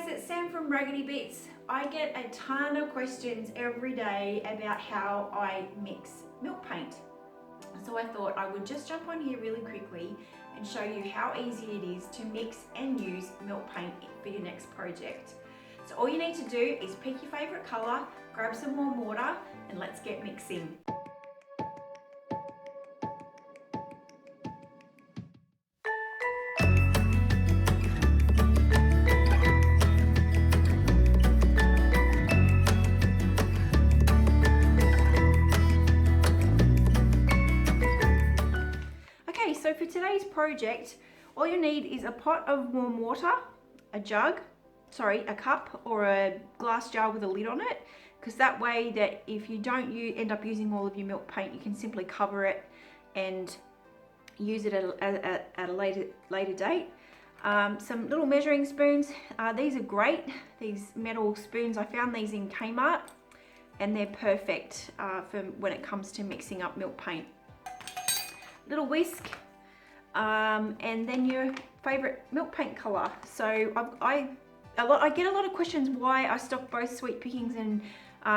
it's Sam from Raggedy Bits. I get a ton of questions every day about how I mix milk paint. So I thought I would just jump on here really quickly and show you how easy it is to mix and use milk paint for your next project. So all you need to do is pick your favourite colour, grab some warm water, and let's get mixing. So for today's project, all you need is a pot of warm water, a cup or a glass jar with a lid on it, because that way that if you don't end up using all of your milk paint, you can simply cover it and use it at a later date. Some little measuring spoons. These are great, these metal spoons. I found these in Kmart and they're perfect for when it comes to mixing up milk paint. Little whisk, and then your favorite milk paint color. So I get a lot of questions why I stock both Sweet Pickings and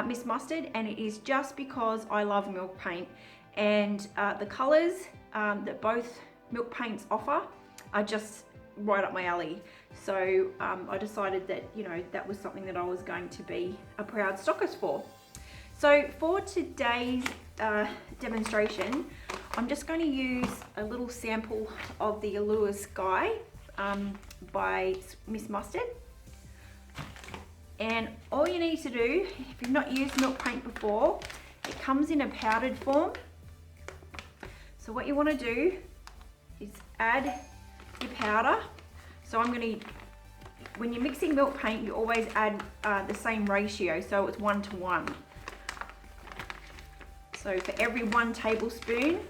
Miss Mustard, and it is just because I love milk paint, and the colors that both milk paints offer are just right up my alley. So I decided that, you know, that was something that I was going to be a proud stockist for. So for today's demonstration, I'm just going to use a little sample of the Allure Sky by Miss Mustard. And all you need to do, if you've not used milk paint before, it comes in a powdered form. So what you want to do is add your powder. So when you're mixing milk paint, you always add the same ratio, so it's 1 to 1. So for every 1 tablespoon,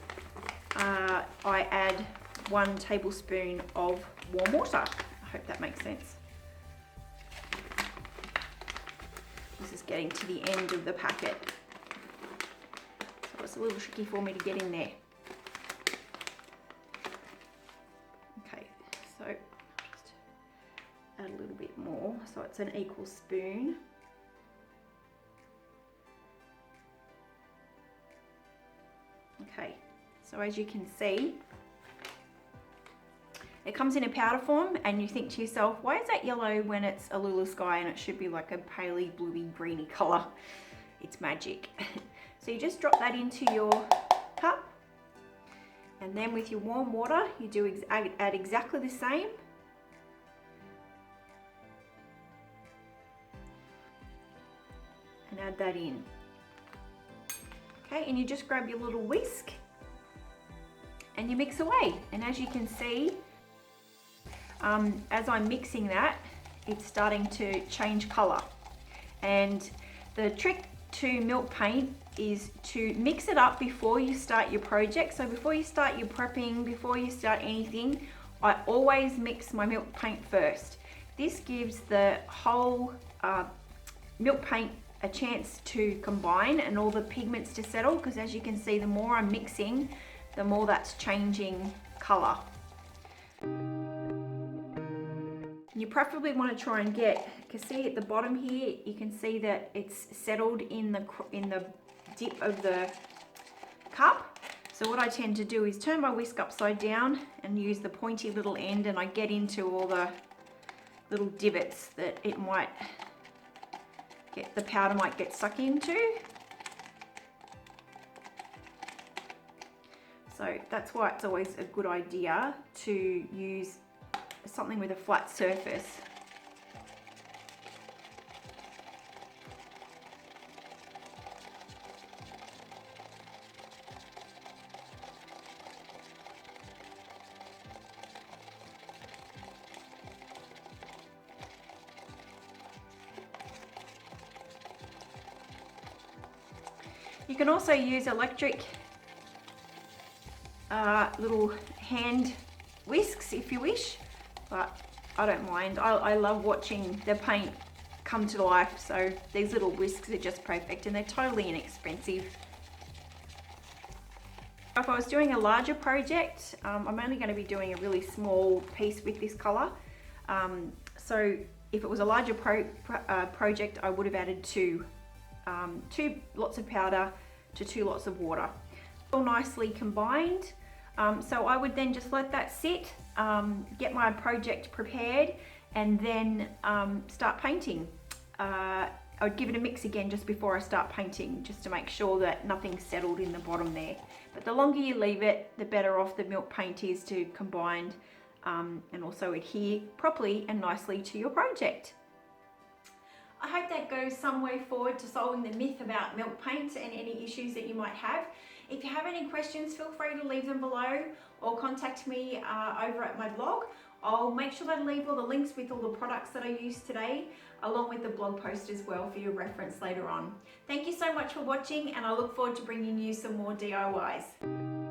I add 1 tablespoon of warm water. I hope that makes sense. This is getting to the end of the packet, so it's a little tricky for me to get in there. Okay, so just add a little bit more, so it's an equal spoon. Okay, so as you can see, it comes in a powder form, and you think to yourself, why is that yellow when it's Allure Sky and it should be like a paley bluey greeny color? It's magic. So you just drop that into your cup, and then with your warm water you add exactly the same. And add that in. Okay, and you just grab your little whisk and you mix away. And as you can see, as I'm mixing that, it's starting to change color. And the trick to milk paint is to mix it up before you start your project. So before you start your prepping, before you start anything, I always mix my milk paint first. This gives the whole milk paint a chance to combine and all the pigments to settle, because as you can see, the more I'm mixing, the more that's changing color. You preferably want to try and get, because see at the bottom here, you can see that it's settled in the dip of the cup. So what I tend to do is turn my whisk upside down and use the pointy little end, and I get into all the little divots that the powder might get stuck into. So that's why it's always a good idea to use something with a flat surface. You can also use electric little hand whisks if you wish, but I don't mind. I love watching the paint come to life, so these little whisks are just perfect, and they're totally inexpensive. If I was doing a larger project, I'm only going to be doing a really small piece with this colour, so If it was a larger project, I would have added two lots of powder to 2 lots of water. All nicely combined. So I would then just let that sit, get my project prepared, and then start painting. I would give it a mix again just before I start painting, just to make sure that nothing's settled in the bottom there. But the longer you leave it, the better off the milk paint is to combine and also adhere properly and nicely to your project. I hope that goes some way forward to solving the myth about milk paint and any issues that you might have. If you have any questions, feel free to leave them below or contact me over at my blog. I'll make sure that I leave all the links with all the products that I used today, along with the blog post as well for your reference later on. Thank you so much for watching, and I look forward to bringing you some more DIYs.